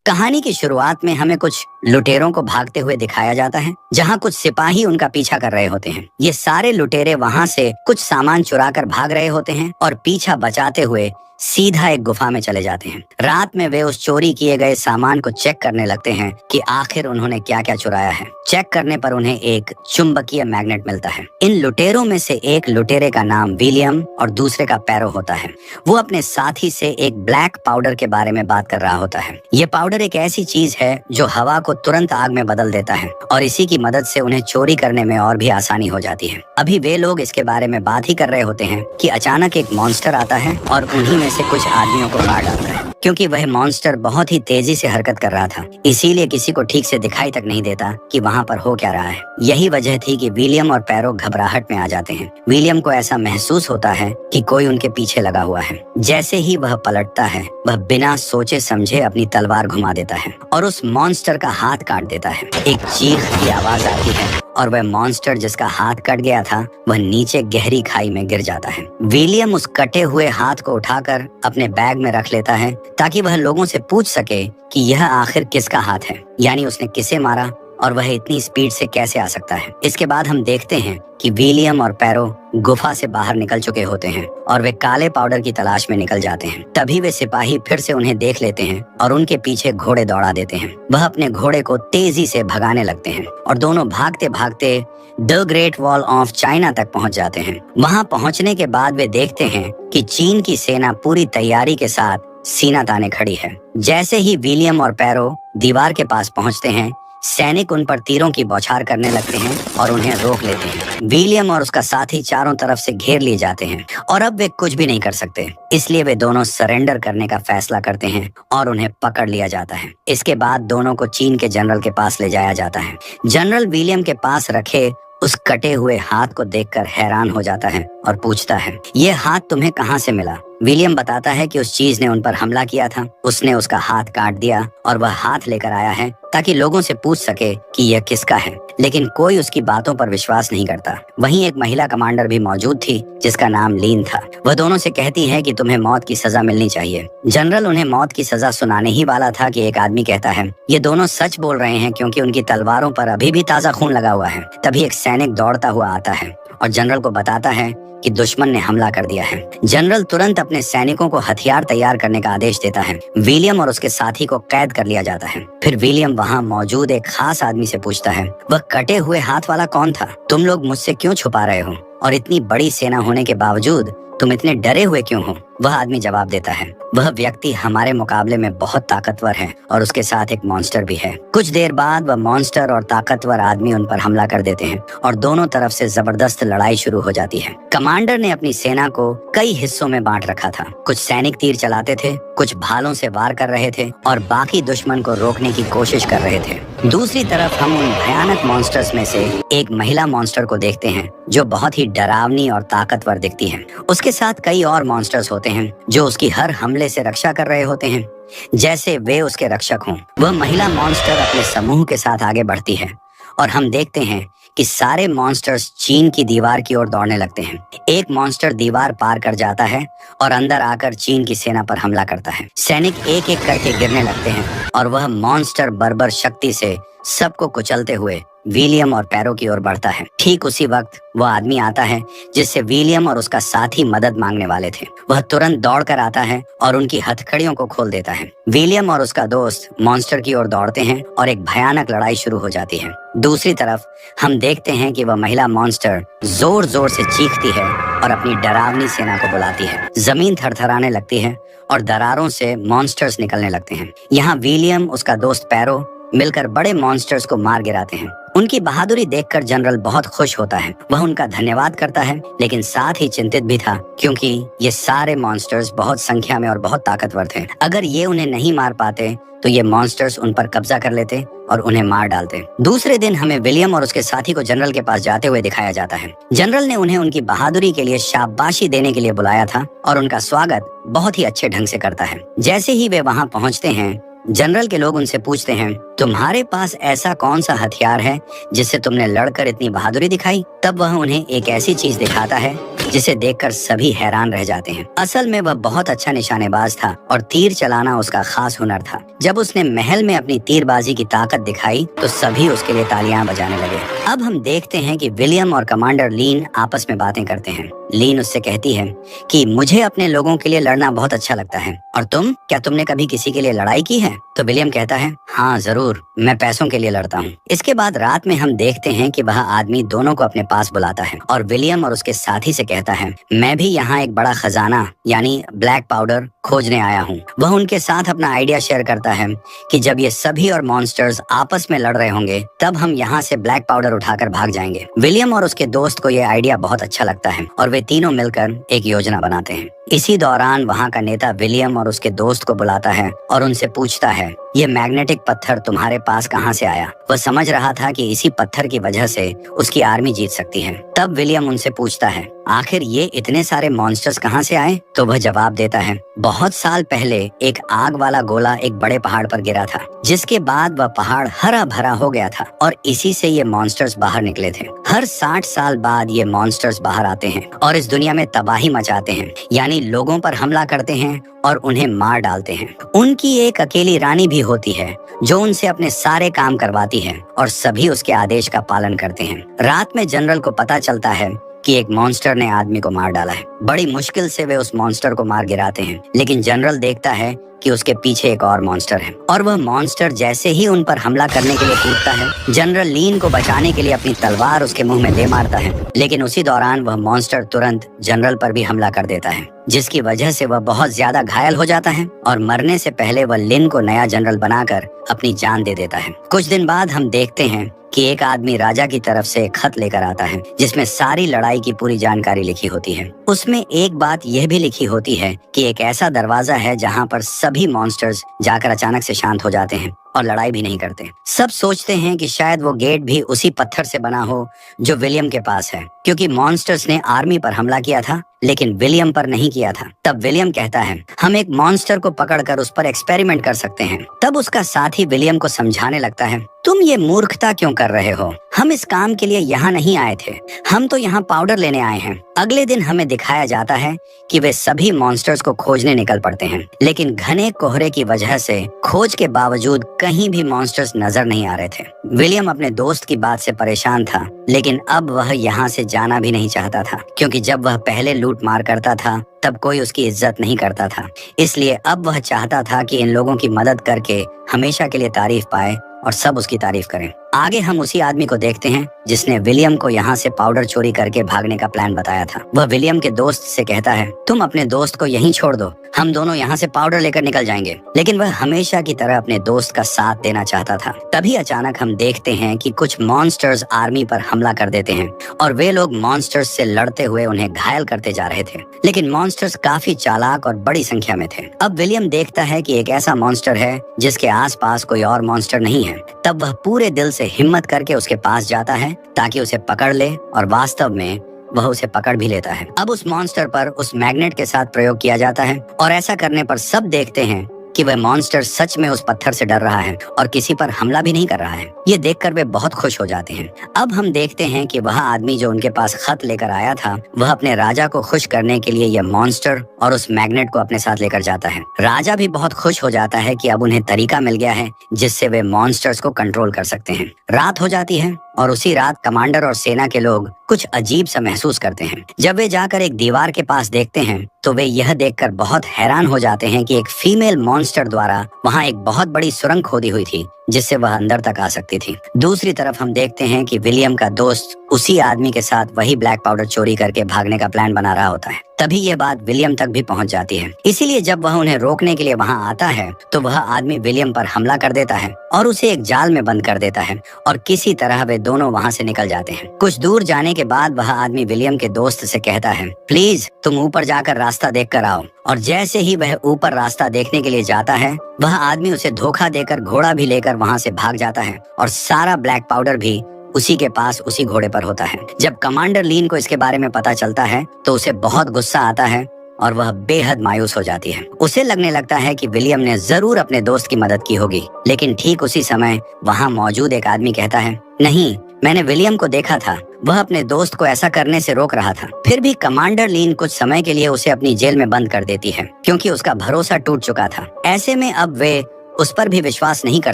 कहानी की शुरुआत में हमें कुछ लुटेरों को भागते हुए दिखाया जाता है, जहां कुछ सिपाही उनका पीछा कर रहे होते हैं। ये सारे लुटेरे वहां से कुछ सामान चुरा कर भाग रहे होते हैं और पीछा बचाते हुए सीधा एक गुफा में चले जाते हैं। रात में वे उस चोरी किए गए सामान को चेक करने लगते हैं कि आखिर उन्होंने क्या क्या चुराया है। चेक करने पर उन्हें एक चुंबकीय मैग्नेट मिलता है। इन लुटेरों में से एक लुटेरे का नाम विलियम और दूसरे का पैरो होता है। वो अपने साथी से एक ब्लैक पाउडर के बारे में बात कर रहा होता है। ये पाउडर एक ऐसी चीज है जो हवा को तुरंत आग में बदल देता है और इसी की मदद से उन्हें चोरी करने में और भी आसानी हो जाती है। अभी वे लोग इसके बारे में बात ही कर रहे होते हैं कि अचानक एक मॉन्स्टर आता है और उन्हीं में से कुछ आदमियों को मार डालता है। क्योंकि वह मॉन्स्टर बहुत ही तेजी से हरकत कर रहा था, इसीलिए किसी को ठीक से दिखाई तक नहीं देता कि वहाँ पर हो क्या रहा है। यही वजह थी कि विलियम और पैरो घबराहट में आ जाते हैं। विलियम को ऐसा महसूस होता है कि कोई उनके पीछे लगा हुआ है। जैसे ही वह पलटता है, वह बिना सोचे समझे अपनी तलवार घुमा देता है और उस मॉन्स्टर का हाथ काट देता है। एक चीख की आवाज आती है और वह मॉन्स्टर जिसका हाथ कट गया था वह नीचे गहरी खाई में गिर जाता है। विलियम उस कटे हुए हाथ को उठाकर अपने बैग में रख लेता है ताकि वह लोगों से पूछ सके कि यह आखिर किसका हाथ है, यानी उसने किसे मारा और वह इतनी स्पीड से कैसे आ सकता है। इसके बाद हम देखते हैं कि विलियम और पैरो गुफा से बाहर निकल चुके होते हैं और वे काले पाउडर की तलाश में निकल जाते हैं। तभी वे सिपाही फिर से उन्हें देख लेते हैं और उनके पीछे घोड़े दौड़ा देते हैं। वह अपने घोड़े को तेजी से भगाने लगते हैं और दोनों भागते भागते the great wall of China तक पहुंच जाते हैं। वहां पहुंचने के बाद वे देखते हैं कि चीन की सेना पूरी तैयारी के साथ सीना ताने खड़ी है। जैसे ही विलियम और पैरो दीवार के पास पहुंचते हैं, सैनिक उन पर तीरों की बौछार करने लगते हैं और उन्हें रोक लेते हैं। विलियम और उसका साथी चारों तरफ से घेर लिए जाते हैं और अब वे कुछ भी नहीं कर सकते, इसलिए वे दोनों सरेंडर करने का फैसला करते हैं और उन्हें पकड़ लिया जाता है। इसके बाद दोनों को चीन के जनरल के पास ले जाया जाता है। जनरल विलियम के पास रखे उस कटे हुए हाथ को देखकर हैरान हो जाता है और पूछता है, ये हाथ तुम्हें कहाँ से मिला? विलियम बताता है कि उस चीज ने उन पर हमला किया था। उसने उसका हाथ काट दिया और वह हाथ लेकर आया है ताकि लोगों से पूछ सके कि यह किसका है, लेकिन कोई उसकी बातों पर विश्वास नहीं करता। वहीं एक महिला कमांडर भी मौजूद थी जिसका नाम लीन था। वह दोनों से कहती है कि तुम्हें मौत की सजा मिलनी चाहिए। जनरल उन्हें मौत की सजा सुनाने ही वाला था कि एक आदमी कहता है, ये दोनों सच बोल रहे हैं क्योंकि उनकी तलवारों पर अभी भी ताजा खून लगा हुआ है। तभी एक सैनिक दौड़ता हुआ आता है और जनरल को बताता है कि दुश्मन ने हमला कर दिया है। जनरल तुरंत अपने सैनिकों को हथियार तैयार करने का आदेश देता है। विलियम और उसके साथी को कैद कर लिया जाता है। फिर विलियम वहां मौजूद एक खास आदमी से पूछता है, वह कटे हुए हाथ वाला कौन था? तुम लोग मुझसे क्यों छुपा रहे हो और इतनी बड़ी सेना होने के बावजूद तुम इतने डरे हुए क्यों हो? वह आदमी जवाब देता है, वह व्यक्ति हमारे मुकाबले में बहुत ताकतवर है और उसके साथ एक मॉन्स्टर भी है। कुछ देर बाद वह मॉन्स्टर और ताकतवर आदमी उन पर हमला कर देते हैं और दोनों तरफ से जबरदस्त लड़ाई शुरू हो जाती है। कमांडर ने अपनी सेना को कई हिस्सों में बांट रखा था। कुछ सैनिक तीर चलाते थे, कुछ भालों से वार कर रहे थे और बाकी दुश्मन को रोकने की कोशिश कर रहे थे। दूसरी तरफ हम उन भयानक मॉन्स्टर्स में से एक महिला मॉन्स्टर को देखते हैं जो बहुत ही डरावनी और ताकतवर दिखती है। उसके साथ कई और मॉन्स्टर्स होते हैं जो उसकी हर हमले से रक्षा कर रहे होते हैं, जैसे वे उसके रक्षक हों। वह महिला मॉन्स्टर अपने समूह के साथ आगे बढ़ती है और हम देखते हैं कि सारे मॉन्स्टर्स चीन की दीवार की ओर दौड़ने लगते हैं। एक मॉन्स्टर दीवार पार कर जाता है और अंदर आकर चीन की सेना पर हमला करता है। सैनिक एक एक करके गिरने लगते हैं और वह मॉन्स्टर बर्बर शक्ति से सबको कुचलते हुए विलियम और पैरो की ओर बढ़ता है। ठीक उसी वक्त वह आदमी आता है जिससे विलियम और उसका साथी मदद मांगने वाले थे। वह तुरंत दौड़कर आता है और उनकी हथकड़ियों को खोल देता है। विलियम और उसका दोस्त मॉन्स्टर की ओर दौड़ते हैं और एक भयानक लड़ाई शुरू हो जाती है। दूसरी तरफ हम देखते हैं कि वह महिला मॉन्स्टर जोर जोर से चीखती है और अपनी डरावनी सेना को बुलाती है। जमीन थरथराने लगती है और दरारों से मॉन्स्टर्स निकलने लगते हैं। यहाँ विलियम, उसका दोस्त पैरो मिलकर बड़े मॉन्स्टर्स को मार गिराते हैं। उनकी बहादुरी देखकर जनरल बहुत खुश होता है। वह उनका धन्यवाद करता है, लेकिन साथ ही चिंतित भी था क्योंकि ये सारे मॉन्स्टर्स बहुत संख्या में और बहुत ताकतवर थे। अगर ये उन्हें नहीं मार पाते तो ये मॉन्स्टर्स उन पर कब्जा कर लेते और उन्हें मार डालते। दूसरे दिन हमें विलियम और उसके साथी को जनरल के पास जाते हुए दिखाया जाता है। जनरल ने उन्हें उनकी बहादुरी के लिए शाबाशी देने के लिए बुलाया था और उनका स्वागत बहुत ही अच्छे ढंग से करता है। जैसे ही वे वहाँ पहुँचते हैं, जनरल के लोग उनसे पूछते हैं, तुम्हारे पास ऐसा कौन सा हथियार है जिससे तुमने लड़कर इतनी बहादुरी दिखाई? तब वह उन्हें एक ऐसी चीज दिखाता है जिसे देखकर सभी हैरान रह जाते हैं। असल में वह बहुत अच्छा निशानेबाज था और तीर चलाना उसका खास हुनर था। जब उसने महल में अपनी तीरबाजी की ताकत दिखाई तो सभी उसके लिए तालियां बजाने लगे। अब हम देखते हैं कि विलियम और कमांडर लीन आपस में बातें करते हैं। लीन उससे कहती है कि मुझे अपने लोगों के लिए लड़ना बहुत अच्छा लगता है, और तुम, क्या तुमने कभी किसी के लिए लड़ाई की है? तो विलियम कहता है, हाँ जरूर, मैं पैसों के लिए लड़ता हूँ। इसके बाद रात में हम देखते हैं कि वह आदमी दोनों को अपने पास बुलाता है और विलियम और उसके साथी से कहता है, मैं भी यहाँ एक बड़ा खजाना यानी ब्लैक पाउडर खोजने आया हूँ। वह उनके साथ अपना आइडिया शेयर करता है कि जब ये सभी और मॉन्स्टर्स आपस में लड़ रहे होंगे तब हम यहाँ से ब्लैक पाउडर उठाकर भाग जाएंगे। विलियम और उसके दोस्त को ये आइडिया बहुत अच्छा लगता है और वे तीनों मिलकर एक योजना बनाते हैं। इसी दौरान वहाँ का नेता विलियम और उसके दोस्त को बुलाता है और उनसे पूछता है, ये मैग्नेटिक पत्थर तुम्हारे पास कहाँ से आया? वह समझ रहा था कि इसी पत्थर की वजह से उसकी आर्मी जीत सकती है। तब विलियम उनसे पूछता है, आखिर ये इतने सारे मॉन्स्टर्स कहाँ से आए? तो वह जवाब देता है, बहुत साल पहले एक आग वाला गोला एक बड़े पहाड़ पर गिरा था, जिसके बाद वह पहाड़ हरा भरा हो गया था और इसी से ये मॉन्स्टर्स बाहर निकले थे। हर 60 साल बाद ये मॉन्स्टर्स बाहर आते हैं और इस दुनिया में तबाही मचाते हैं, यानी लोगों पर हमला करते हैं और उन्हें मार डालते हैं। उनकी एक अकेली रानी भी होती है जो उनसे अपने सारे काम करवाती है और सभी उसके आदेश का पालन करते हैं। रात में जनरल को पता चलता है कि एक मॉन्स्टर ने आदमी को मार डाला है। बड़ी मुश्किल से वे उस मॉन्स्टर को मार गिराते हैं, लेकिन जनरल देखता है कि उसके पीछे एक और मॉन्स्टर है और वह मॉन्स्टर जैसे ही उन पर हमला करने के लिए कूदता है, जनरल लीन को बचाने के लिए अपनी तलवार उसके मुंह में दे मारता है, लेकिन उसी दौरान वह मॉन्स्टर तुरंत जनरल पर भी हमला कर देता है, जिसकी वजह से वह बहुत ज्यादा घायल हो जाता है और मरने से पहले वह लिन को नया जनरल बनाकर अपनी जान दे देता है। कुछ दिन बाद हम देखते हैं कि एक आदमी राजा की तरफ से एक खत लेकर आता है जिसमें सारी लड़ाई की पूरी जानकारी लिखी होती है। उसमें एक बात यह भी लिखी होती है कि एक ऐसा दरवाजा है जहां पर सभी मॉन्स्टर्स जाकर अचानक से शांत हो जाते हैं और लड़ाई भी नहीं करते। सब सोचते हैं कि शायद वो गेट भी उसी पत्थर से बना हो जो विलियम के पास है, क्योंकि मॉन्स्टर्स ने आर्मी पर हमला किया था लेकिन विलियम पर नहीं किया था। तब विलियम कहता है, हम एक मॉन्स्टर को पकड़कर उस पर एक्सपेरिमेंट कर सकते हैं। तब उसका साथी विलियम को समझाने लगता है, तुम ये मूर्खता क्यों कर रहे हो? हम इस काम के लिए यहाँ नहीं आए थे, हम तो यहाँ पाउडर लेने आए हैं। अगले दिन हमें दिखाया जाता है कि वे सभी मॉन्स्टर्स को खोजने निकल पड़ते हैं, लेकिन घने कोहरे की वजह से खोज के बावजूद कहीं भी मॉन्स्टर्स नजर नहीं आ रहे थे। विलियम अपने दोस्त की बात से परेशान था, लेकिन अब वह यहाँ से जाना भी नहीं चाहता था, क्योंकि जब वह पहले लूट मार करता था तब कोई उसकी इज्जत नहीं करता था। इसलिए अब वह चाहता था कि इन लोगों की मदद करके हमेशा के लिए तारीफ पाए और सब उसकी तारीफ करें। आगे हम उसी आदमी को देखते हैं जिसने विलियम को यहाँ से पाउडर चोरी करके भागने का प्लान बताया था। वह विलियम के दोस्त से कहता है, तुम अपने दोस्त को यहीं छोड़ दो, हम दोनों यहाँ से पाउडर लेकर निकल जाएंगे। लेकिन वह हमेशा की तरह अपने दोस्त का साथ देना चाहता था। तभी अचानक हम देखते हैं कि कुछ मॉन्स्टर्स आर्मी पर हमला कर देते हैं और वे लोग मॉन्स्टर्स से लड़ते हुए उन्हें घायल करते जा रहे थे, लेकिन मॉन्स्टर्स काफी चालाक और बड़ी संख्या में थे। अब विलियम देखता है कि एक ऐसा मॉन्स्टर है जिसके आसपास कोई और मॉन्स्टर नहीं है। तब वह पूरे दिल से हिम्मत करके उसके पास जाता है ताकि उसे पकड़ ले, और वास्तव में वह उसे पकड़ भी लेता है। अब उस मॉन्स्टर पर उस मैग्नेट के साथ प्रयोग किया जाता है और ऐसा करने पर सब देखते हैं कि वह मॉन्स्टर सच में उस पत्थर से डर रहा है और किसी पर हमला भी नहीं कर रहा है। ये देखकर वे बहुत खुश हो जाते हैं। अब हम देखते हैं कि वह आदमी जो उनके पास खत लेकर आया था, वह अपने राजा को खुश करने के लिए यह मॉन्स्टर और उस मैग्नेट को अपने साथ लेकर जाता है। राजा भी बहुत खुश हो जाता है कि अब उन्हें तरीका मिल गया है जिससे वे मॉन्स्टर्स को कंट्रोल कर सकते हैं। रात हो जाती है और उसी रात कमांडर और सेना के लोग कुछ अजीब सा महसूस करते हैं। जब वे जाकर एक दीवार के पास देखते हैं तो वे यह देखकर बहुत हैरान हो जाते हैं कि एक फीमेल मॉन्स्टर द्वारा वहाँ एक बहुत बड़ी सुरंग खोदी हुई थी जिससे वह अंदर तक आ सकती थी। दूसरी तरफ हम देखते हैं कि विलियम का दोस्त उसी आदमी के साथ वही ब्लैक पाउडर चोरी करके भागने का प्लान बना रहा होता है। तभी यह बात विलियम तक भी पहुंच जाती है। इसीलिए जब वह उन्हें रोकने के लिए वहां आता है तो वह आदमी विलियम पर हमला कर देता है और उसे एक जाल में बंद कर देता है और किसी तरह वे दोनों वहां से निकल जाते हैं। कुछ दूर जाने के बाद वह आदमी विलियम के दोस्त से कहता है, प्लीज तुम ऊपर जाकर रास्ता देख कर आओ। और जैसे ही वह ऊपर रास्ता देखने के लिए जाता है, वह आदमी उसे धोखा देकर घोड़ा भी लेकर वहां से भाग जाता है और सारा ब्लैक पाउडर भी उसी के पास उसी घोड़े पर होता है। जब कमांडर लीन को इसके बारे में पता चलता है तो उसे बहुत गुस्सा आता है और वह बेहद मायूस हो जाती है। उसे लगने लगता है कि विलियम ने जरूर अपने दोस्त की मदद की होगी, लेकिन ठीक उसी समय वहाँ मौजूद एक आदमी कहता है, नहीं, मैंने विलियम को देखा था, वह अपने दोस्त को ऐसा करने से रोक रहा था। फिर भी कमांडर लीन कुछ समय के लिए उसे अपनी जेल में बंद कर देती है, क्योंकि उसका भरोसा टूट चुका था। ऐसे में अब वे उस पर भी विश्वास नहीं कर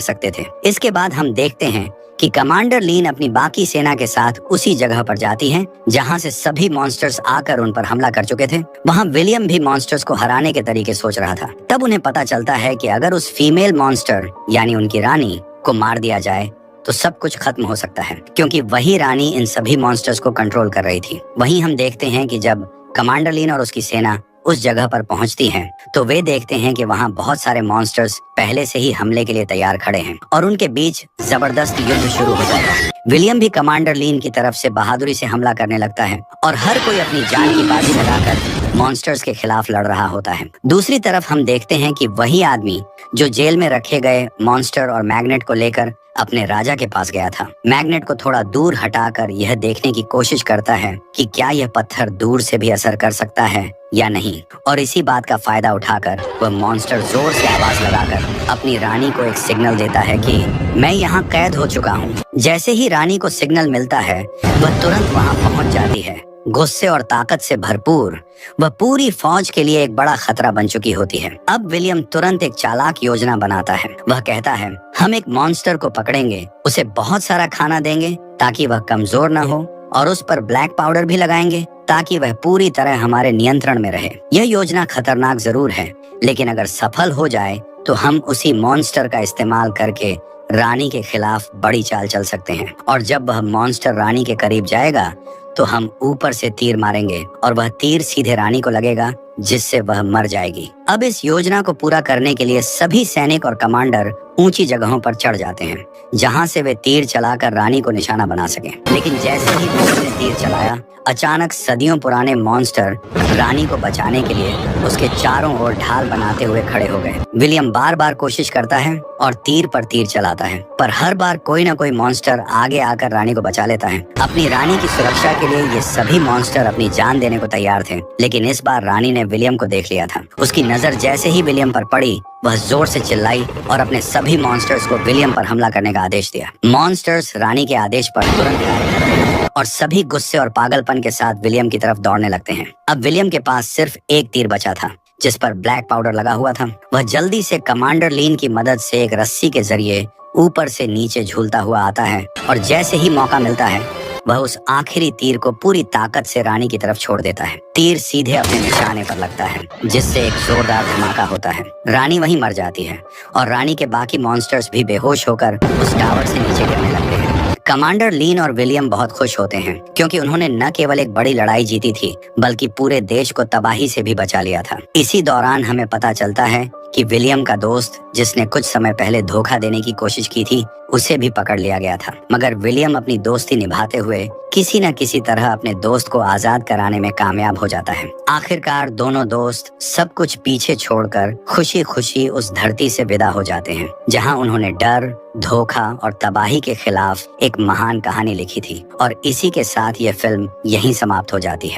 सकते थे। इसके बाद हम देखते हैं कि कमांडर लीन अपनी बाकी सेना के साथ उसी जगह पर जाती है जहां से सभी मॉन्स्टर्स आकर उन पर हमला कर चुके थे। वहां विलियम भी मॉन्स्टर्स को हराने के तरीके सोच रहा था। तब उन्हें पता चलता है कि अगर उस फीमेल मॉन्स्टर यानी उनकी रानी को मार दिया जाए तो सब कुछ खत्म हो सकता है, क्योंकि वही रानी इन सभी मॉन्स्टर्स को कंट्रोल कर रही थी। वहीं हम देखते हैं कि जब कमांडर लीन और उसकी सेना उस जगह पर पहुंचती हैं, तो वे देखते हैं कि वहां बहुत सारे मॉन्स्टर्स पहले से ही हमले के लिए तैयार खड़े हैं और उनके बीच जबरदस्त युद्ध शुरू हो जाता है। विलियम भी कमांडर लीन की तरफ से बहादुरी से हमला करने लगता है और हर कोई अपनी जान की बाजी लगाकर मॉन्स्टर्स के खिलाफ लड़ रहा होता है। दूसरी तरफ हम देखते हैं कि वही आदमी जो जेल में रखे गए मॉन्स्टर और मैग्नेट को लेकर अपने राजा के पास गया था, मैग्नेट को थोड़ा दूर हटाकर यह देखने की कोशिश करता है कि क्या यह पत्थर दूर से भी असर कर सकता है या नहीं, और इसी बात का फायदा उठाकर वह मॉन्स्टर जोर से आवाज लगाकर अपनी रानी को एक सिग्नल देता है कि मैं यहाँ कैद हो चुका हूँ। जैसे ही रानी को सिग्नल मिलता है, वह तुरंत वहाँ पहुँच जाती है। गुस्से और ताकत से भरपूर वह पूरी फौज के लिए एक बड़ा खतरा बन चुकी होती है। अब विलियम तुरंत एक चालाक योजना बनाता है। वह कहता है, हम एक मॉन्स्टर को पकड़ेंगे, उसे बहुत सारा खाना देंगे ताकि वह कमजोर न हो, और उस पर ब्लैक पाउडर भी लगाएंगे ताकि वह पूरी तरह हमारे नियंत्रण में रहे। यह योजना खतरनाक जरूर है, लेकिन अगर सफल हो जाए तो हम उसी मॉन्स्टर का इस्तेमाल करके रानी के खिलाफ बड़ी चाल चल सकते हैं, और जब वह मॉन्स्टर रानी के करीब जाएगा तो हम ऊपर से तीर मारेंगे और वह तीर सीधे रानी को लगेगा, जिससे वह मर जाएगी। अब इस योजना को पूरा करने के लिए सभी सैनिक और कमांडर ऊंची जगहों पर चढ़ जाते हैं, जहां से वे तीर चलाकर रानी को निशाना बना सकें। लेकिन जैसे ही उसने तीर चलाया, अचानक सदियों पुराने मॉन्स्टर रानी को बचाने के लिए उसके चारों ओर ढाल बनाते हुए खड़े हो गए। विलियम बार बार कोशिश करता है और तीर पर तीर चलाता है, पर हर बार कोई न कोई मॉन्स्टर आगे आकर रानी को बचा लेता है। अपनी रानी की सुरक्षा के लिए ये सभी मॉन्स्टर अपनी जान देने को तैयार थे, लेकिन इस बार रानी ने विलियम को देख लिया था। उसकी नजर जैसे ही विलियम पर पड़ी, वह जोर से चिल्लाई और अपने सभी मॉन्स्टर्स को विलियम पर हमला करने का आदेश दिया। मॉन्स्टर्स रानी के आदेश पर तुरंत कार्य करते हैं और सभी गुस्से और पागलपन के साथ विलियम की तरफ दौड़ने लगते हैं। अब विलियम के पास सिर्फ एक तीर बचा था, जिस पर ब्लैक पाउडर लगा हुआ था। वह जल्दी से कमांडर लीन की मदद से एक रस्सी के जरिए ऊपर से नीचे झूलता हुआ आता है, और जैसे ही मौका मिलता है वह उस आखिरी तीर को पूरी ताकत से रानी की तरफ छोड़ देता है। तीर सीधे अपने निशाने पर लगता है, जिससे एक जोरदार धमाका होता है। रानी वहीं मर जाती है और रानी के बाकी मॉन्स्टर्स भी बेहोश होकर उस टावर से नीचे गिरने लगते हैं। कमांडर लीन और विलियम बहुत खुश होते हैं, क्योंकि उन्होंने न केवल एक बड़ी लड़ाई जीती थी, बल्कि पूरे देश को तबाही से भी बचा लिया था। इसी दौरान हमें पता चलता है कि विलियम का दोस्त, जिसने कुछ समय पहले धोखा देने की कोशिश की थी, उसे भी पकड़ लिया गया था। मगर विलियम अपनी दोस्ती निभाते हुए किसी न किसी तरह अपने दोस्त को आजाद कराने में कामयाब हो जाता है। आखिरकार दोनों दोस्त सब कुछ पीछे छोड़कर खुशी खुशी उस धरती से विदा हो जाते हैं, जहां उन्होंने डर, धोखा और तबाही के खिलाफ एक महान कहानी लिखी थी। और इसी के साथ ये फिल्म यहीं समाप्त हो जाती है।